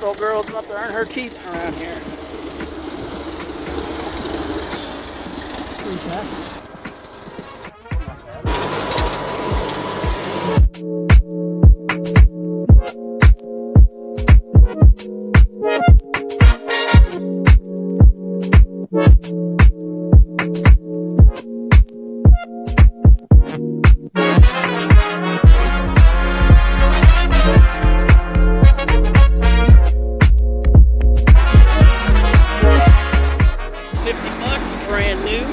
This old girl's about to earn her keep around here. 3 passes. $50 brand new.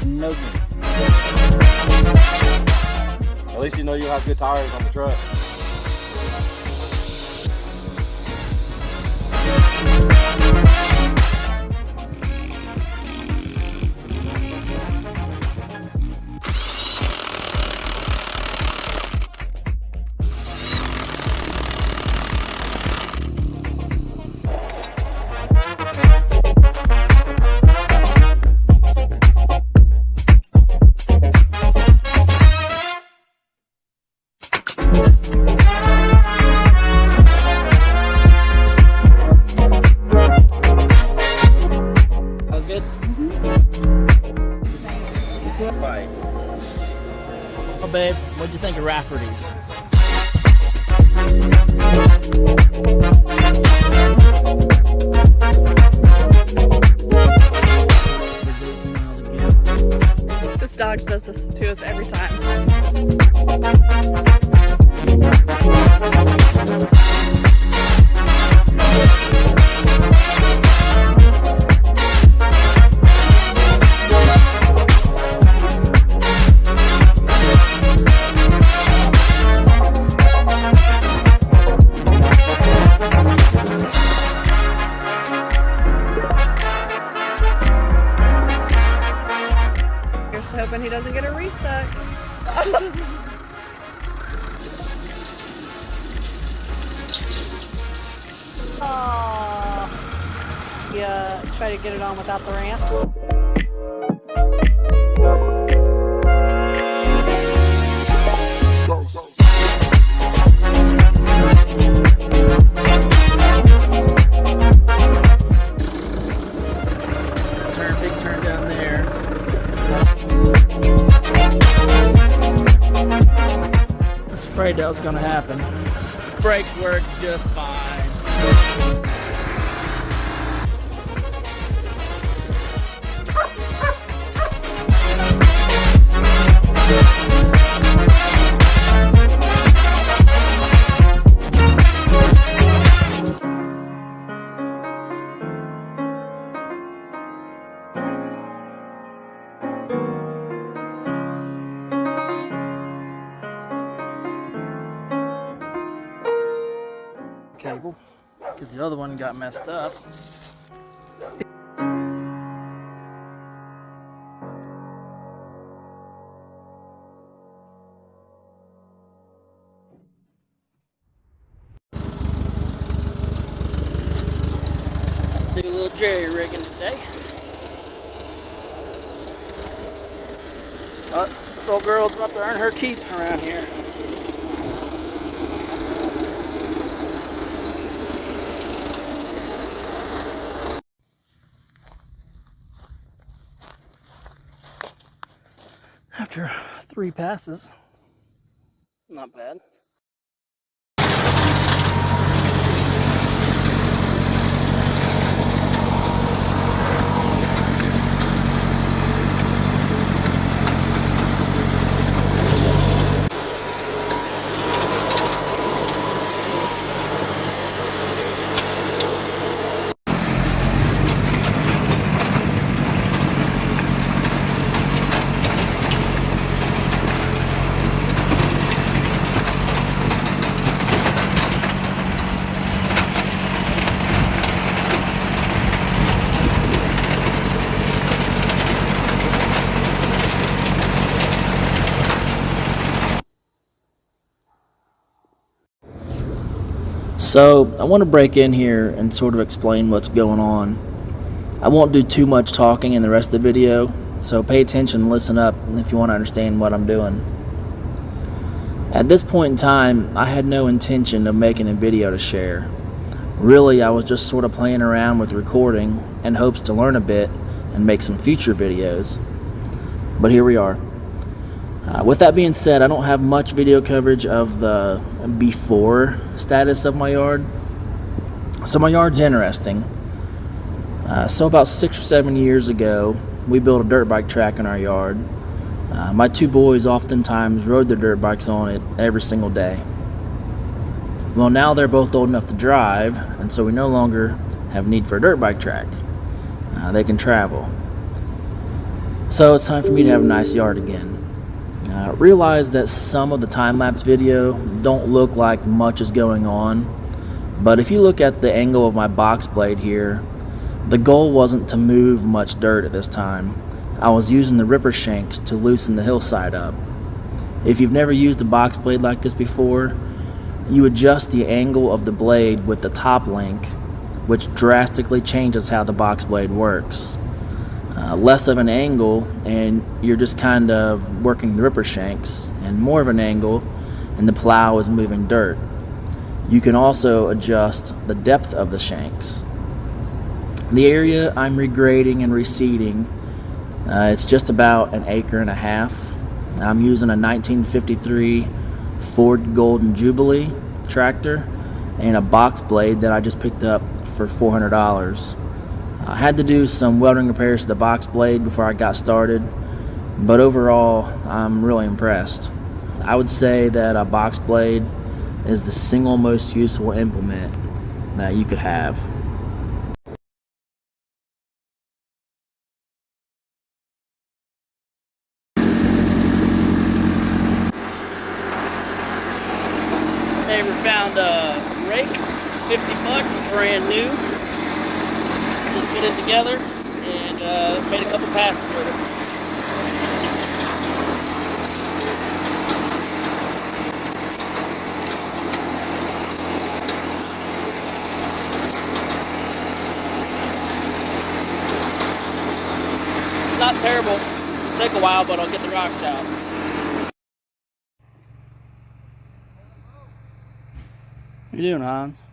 No good. At least you know you have good tires on the truck. Right. Oh, babe, what'd you think of Rafferty's? This Dodge does this to us every time. Just hoping he doesn't get a restuck. Oh, yeah. Try to get it on without the ramps. Big turn down there. I was afraid that was going to happen. Brakes work just fine. Cable, because the other one got messed up. Do a little jerry rigging today. This old girl's about to earn her keep around here. After 3 passes, not bad. So I want to break in here and sort of explain what's going on. I won't do too much talking in the rest of the video, so pay attention and listen up if you want to understand what I'm doing. At this point in time, I had no intention of making a video to share. Really, I was just sort of playing around with recording in hopes to learn a bit and make some future videos. But here we are. With that being said, I don't have much video coverage of the before status of my yard. So my yard's interesting. So about 6 or 7 years ago, we built a dirt bike track in our yard. My two boys oftentimes rode their dirt bikes on it every single day. Well, now they're both old enough to drive, and so we no longer have need for a dirt bike track. They can travel. So it's time for me to have a nice yard again. Realize that some of the time-lapse video don't look like much is going on, but if you look at the angle of my box blade here, the goal wasn't to move much dirt at this time. I was using the ripper shanks to loosen the hillside up. If you've never used a box blade like this before, you adjust the angle of the blade with the top link, which drastically changes how the box blade works. Less of an angle and you're just kind of working the ripper shanks, and more of an angle and the plow is moving dirt. You can also adjust the depth of the shanks. The area I'm regrading and reseeding, it's just about 1.5 acres. I'm using a 1953 Ford Golden Jubilee tractor and a box blade that I just picked up for $400. I had to do some welding repairs to the box blade before I got started, but overall I'm really impressed. I would say that a box blade is the single most useful implement that you could have. Neighbor found a rake, $50, brand new. Just put it together and made a couple passes with it. It's not terrible. It'll take a while, but I'll get the rocks out. What are you doing, Hans?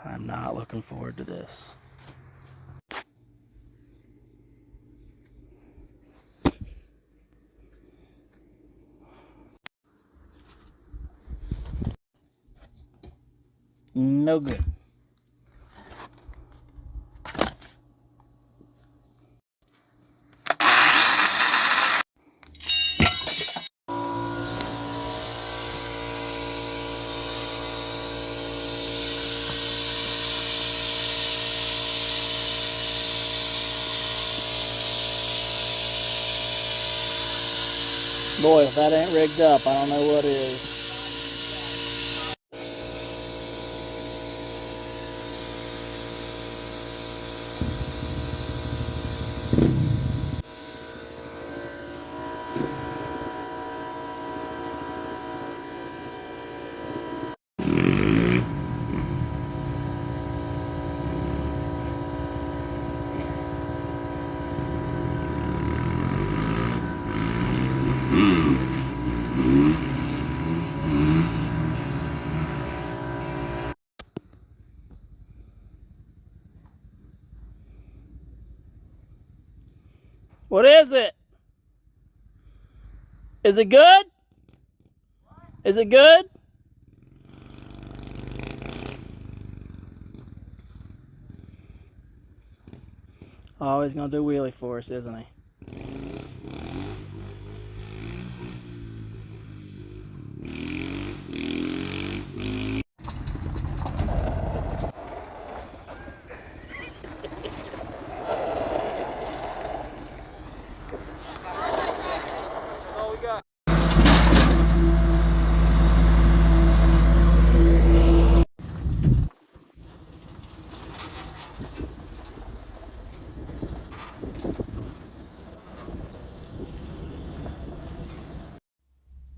I'm not looking forward to this. No good. Boy, if that ain't rigged up, I don't know what is. What is it? Is it good? Is it good? Oh, he's gonna do wheelie for us, isn't he?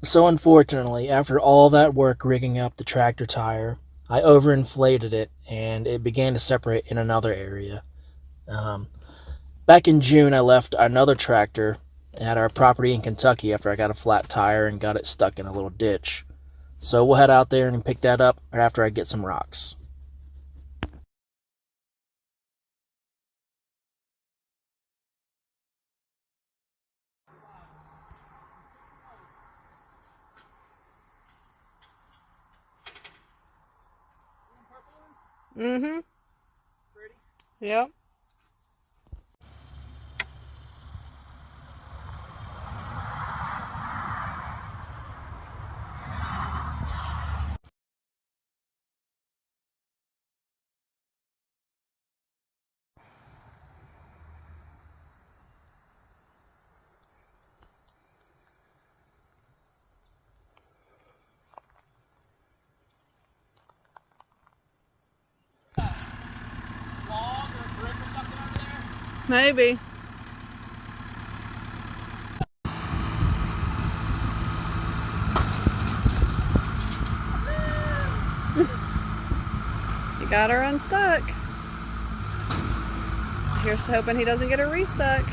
So unfortunately, after all that work rigging up the tractor tire, I overinflated it and it began to separate in another area. Back in June, I left another tractor at our property in Kentucky after I got a flat tire and got it stuck in a little ditch. So we'll head out there and pick that up right after I get some rocks. Mm-hmm. Pretty? Yep. Maybe. You got her unstuck. Here's to hoping he doesn't get her restuck.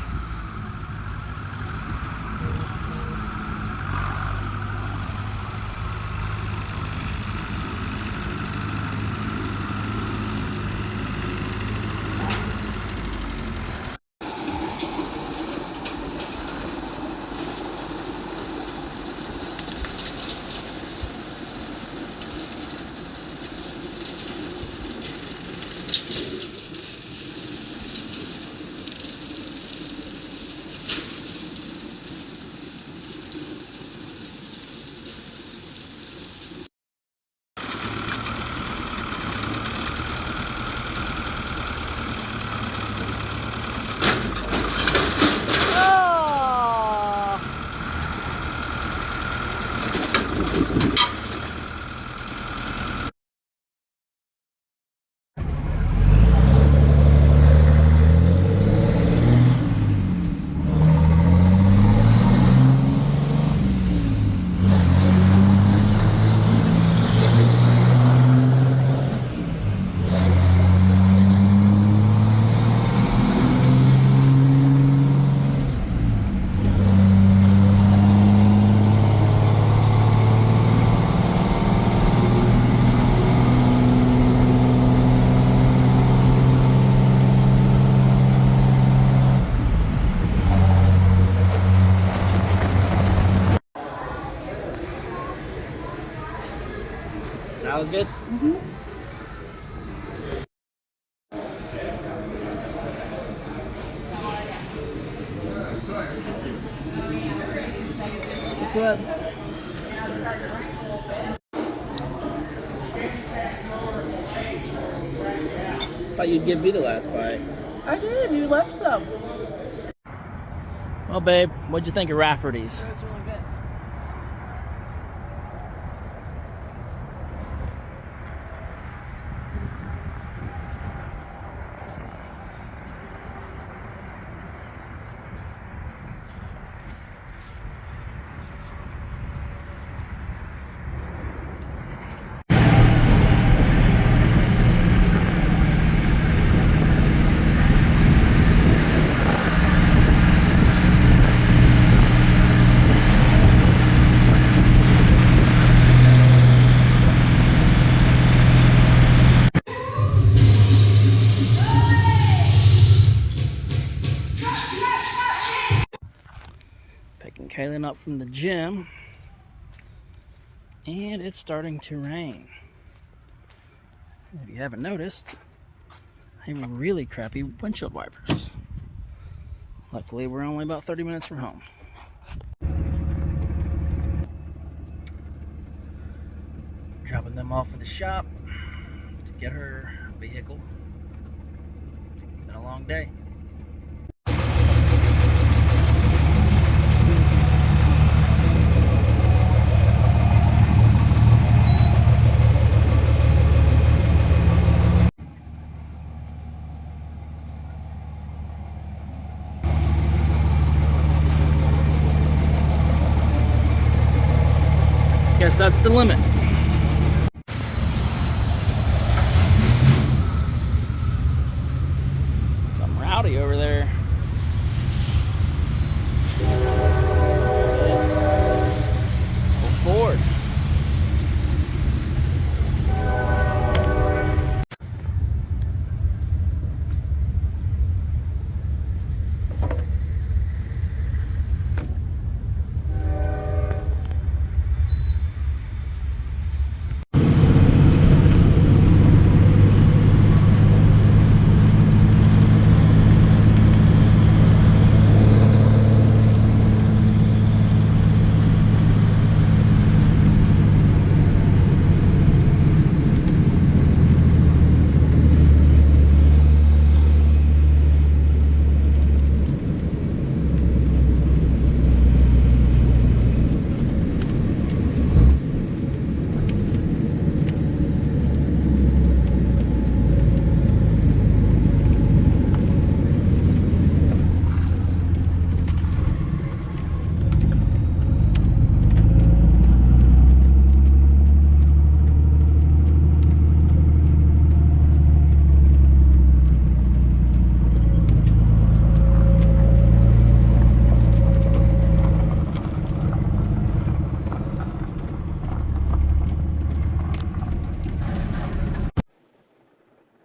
Salad good? Mm-hmm. Good. Thought you'd give me the last bite. I did. You left some. Well, babe, what'd you think of Rafferty's? It was really good. Picking Kaylin up from the gym, and it's starting to rain. If you haven't noticed, I have really crappy windshield wipers. Luckily, we're only about 30 minutes from home. Dropping them off at the shop to get her vehicle. It's been a long day. Guess that's the limit. Something rowdy over there. Go forward.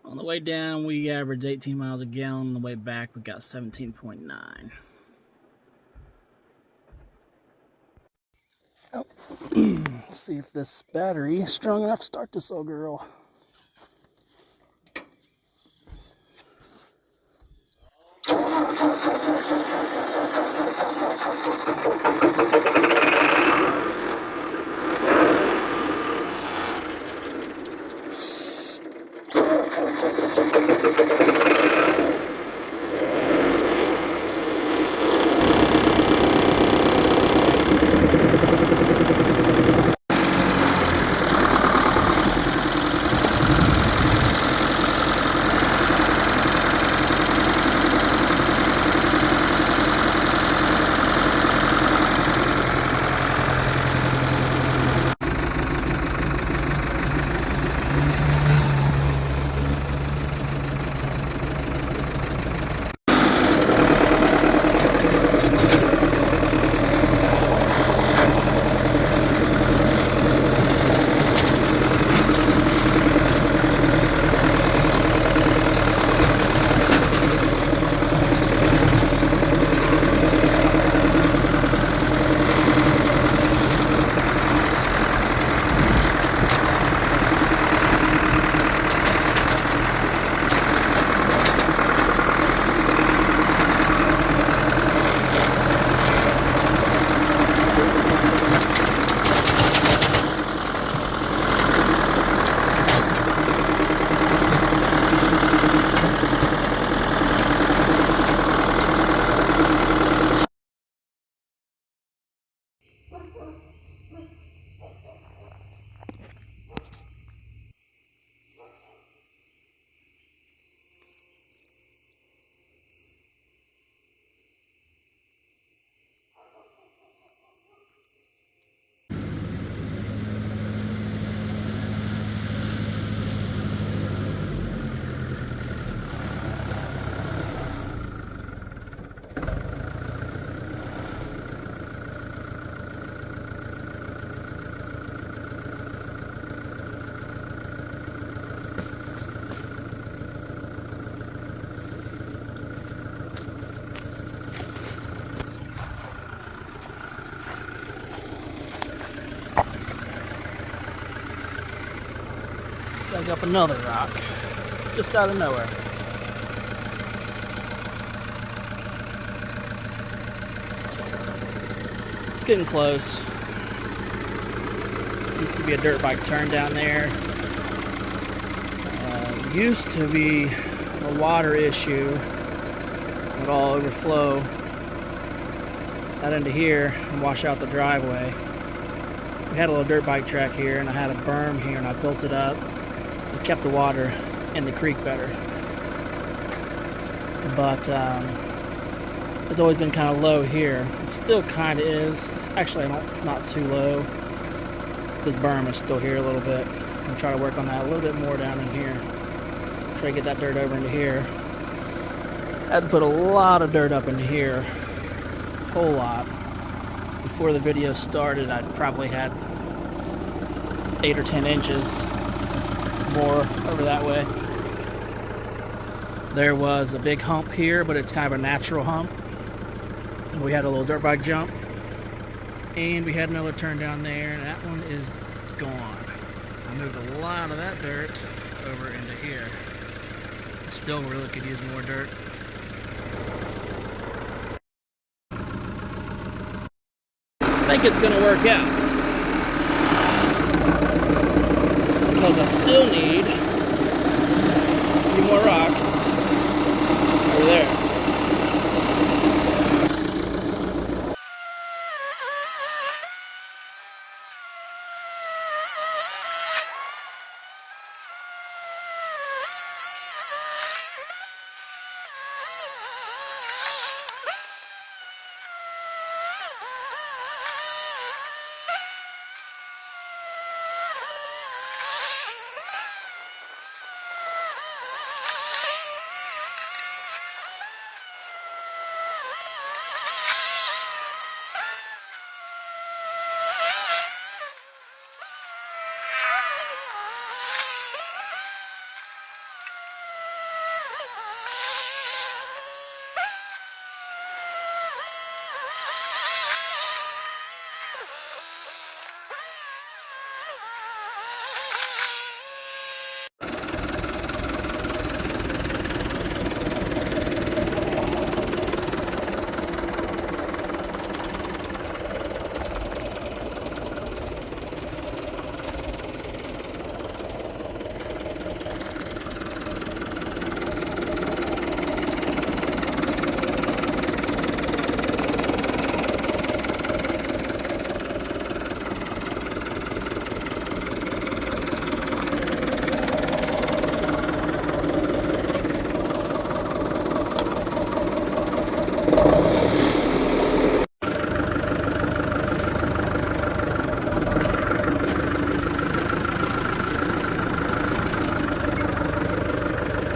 On the way down, we averaged 18 miles a gallon. On the way back, we got 17.9. Oh. Let's see if this battery is strong enough to start this old girl. Dug up another rock, just out of nowhere. It's getting close. Used to be a dirt bike turn down there. Used to be a water issue. It would all overflow out into here and wash out the driveway. We had a little dirt bike track here, and I had a berm here, and I built it up. It kept the water in the creek better. But it's always been kind of low here. It still kind of is. It's actually it's not too low. This berm is still here a little bit. I'm gonna try to work on that a little bit more down in here. Try to get that dirt over into here. I had to put a lot of dirt up into here. A whole lot. Before the video started, I probably had 8 or 10 inches more over that way. There was a big hump here, but it's kind of a natural hump. We had a little dirt bike jump, and we had another turn down there, and that one is gone. I moved a lot of that dirt over into here. Still really could use more dirt. I think it's gonna work out, because I still need a few more rocks over there.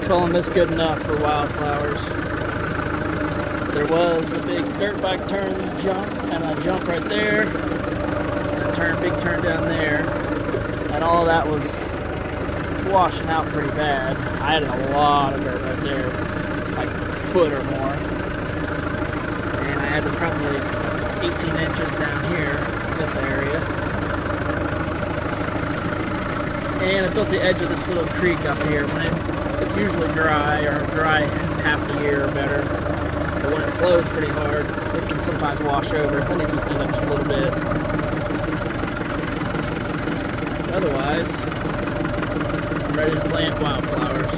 Calling this good enough for wildflowers. There was a big dirt bike turn jump, and a jump right there, and a big turn down there, and all of that was washing out pretty bad. I had a lot of dirt right there, like a foot or more, and I had probably 18 inches down here in this area. And I built the edge of this little creek up here. It's usually dry, or dry half the year or better. But when it flows pretty hard, it can sometimes wash over. It needs to be cleaned up just a little bit. Otherwise, I'm ready to plant wildflowers.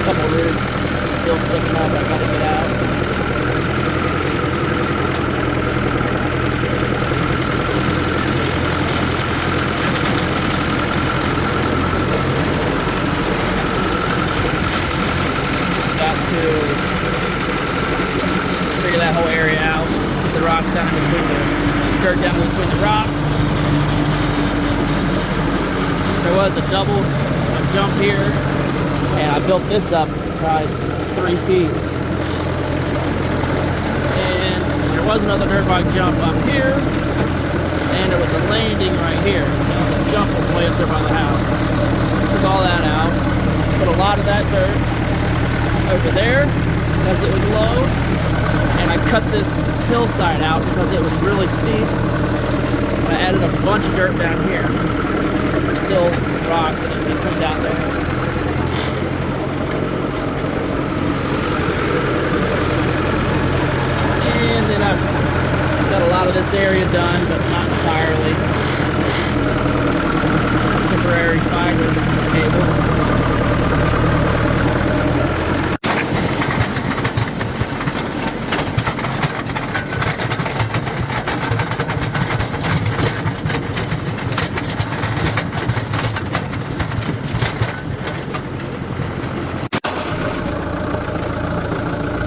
Couple roots still sticking up, I gotta get out. Got to figure that whole area out. Put the rocks down in between the dirt down in between the rocks. There was a jump here. And I built this up probably 3 feet. And there was another dirt bike jump up here. And there was a landing right there by the house. Took all that out. Put a lot of that dirt over there because it was low. And I cut this hillside out because it was really steep. I added a bunch of dirt down here. There's still rocks that need to be cleaned out there. And then I've got a lot of this area done, but not entirely. Temporary fiber cable.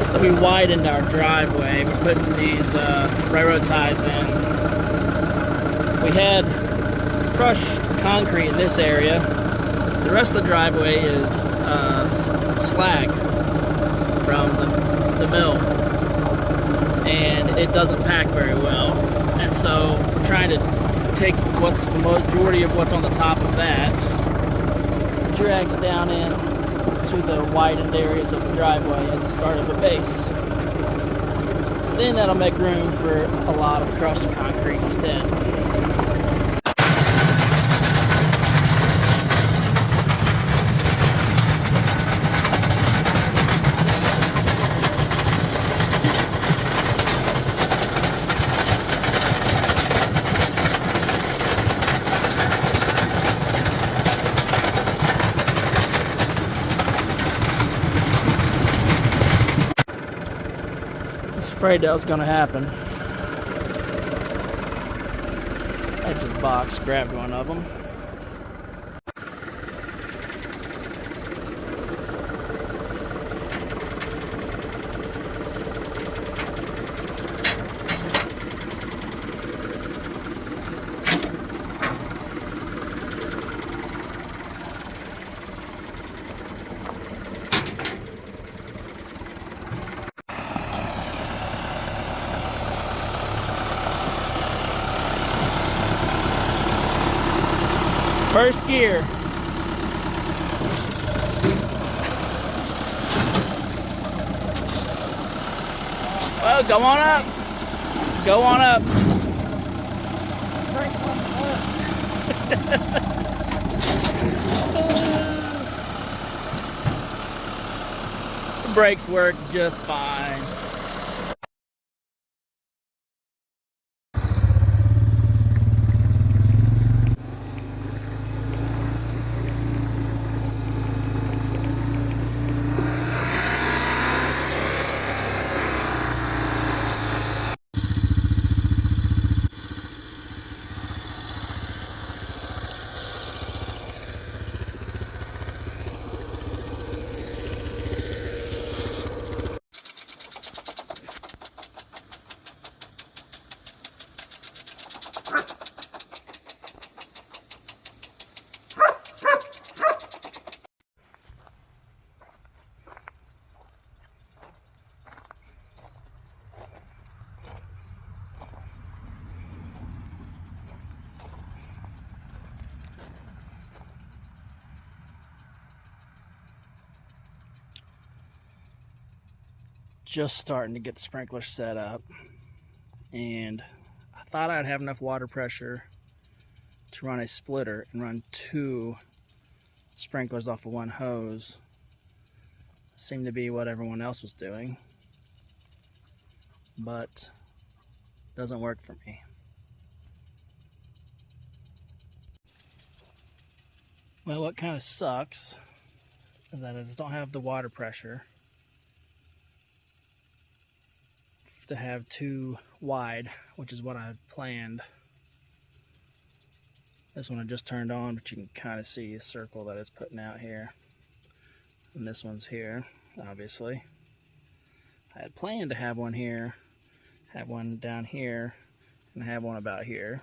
So we widened our driveway. We're putting these railroad ties in. We had crushed concrete in this area. The rest of the driveway is slag from the mill, and it doesn't pack very well. And so we're trying to take what's the majority of what's on the top of that, drag it down in to the widened areas of the driveway as a start of a base. Then that'll make room for a lot of crushed concrete instead. Afraid that was going to happen. Edge of the box, grabbed one of them. First gear. Well, go on up. Go on up. The brakes work just fine. Just starting to get the sprinkler set up, and I thought I'd have enough water pressure to run a splitter and run 2 sprinklers off of one hose. Seemed to be what everyone else was doing, but doesn't work for me. Well, what kind of sucks is that I just don't have the water pressure to have 2 wide, which is what I had planned. This one I just turned on, but you can kind of see a circle that it's putting out here. And this one's here, obviously. I had planned to have one here, have one down here, and have one about here.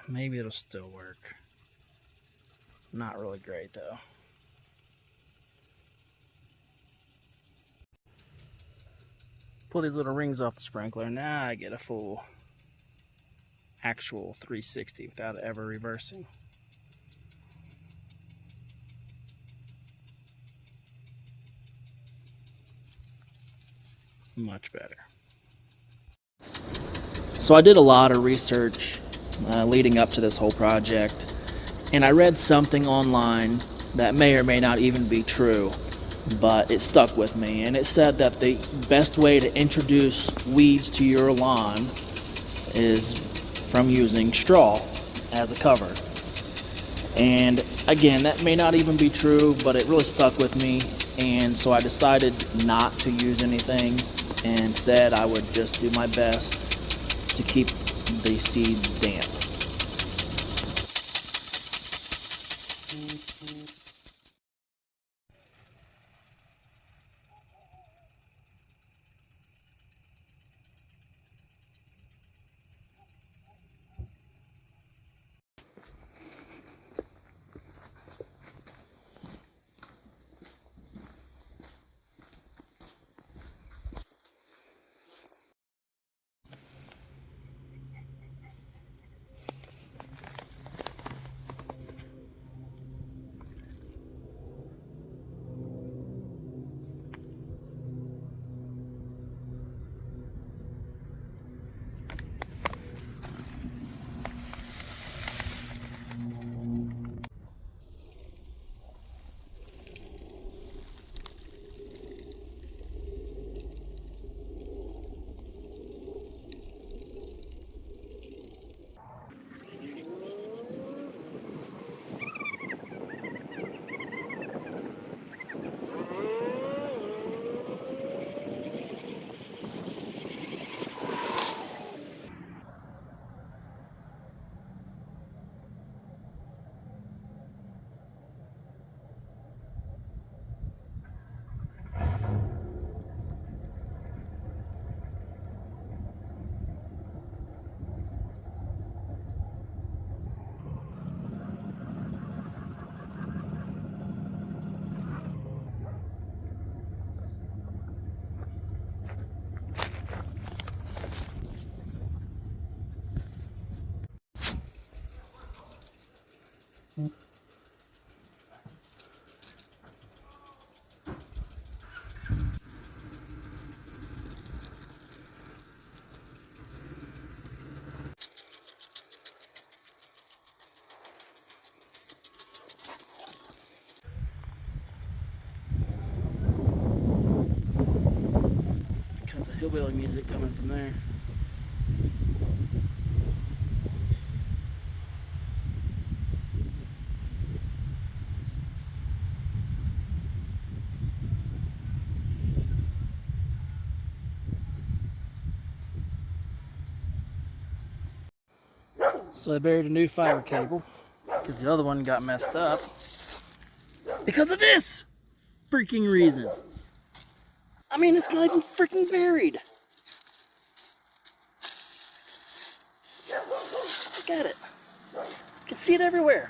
Maybe it'll still work. Not really great though. Pull these little rings off the sprinkler. Now I get a full actual 360 without ever reversing. Much better. So I did a lot of research leading up to this whole project, and I read something online that may or may not even be true, but it stuck with me, and it said that the best way to introduce weeds to your lawn is from using straw as a cover. And again, that may not even be true, but it really stuck with me, and so I decided not to use anything, and instead I would just do my best to keep the seeds damp. Got the hillbilly music coming from there. So I buried a new fiber cable because the other one got messed up because of this freaking reason. I mean, it's not even freaking buried. Look at it. You can see it everywhere.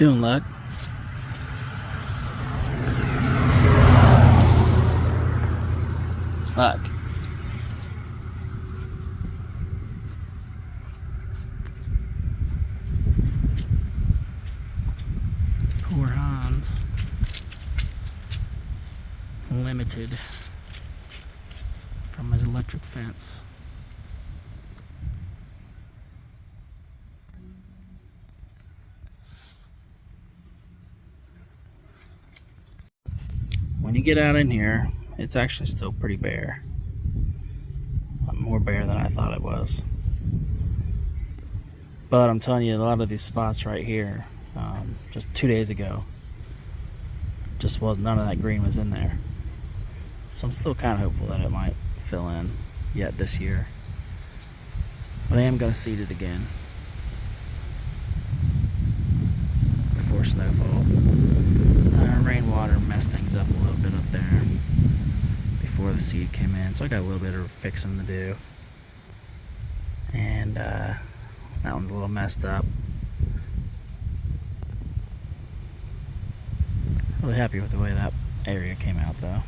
Doing, Luck? Luck. Poor Hans. Limited from his electric fence. When you get out in here, it's actually still pretty bare. More bare than I thought it was. But I'm telling you, a lot of these spots right here, just 2 days ago, just none of that green was in there. So I'm still kind of hopeful that it might fill in yet this year. But I am going to seed it again before snowfall. Rainwater messed things up a little bit up there before the seed came in, so I got a little bit of fixing to do. And that one's a little messed up. Really happy with the way that area came out though.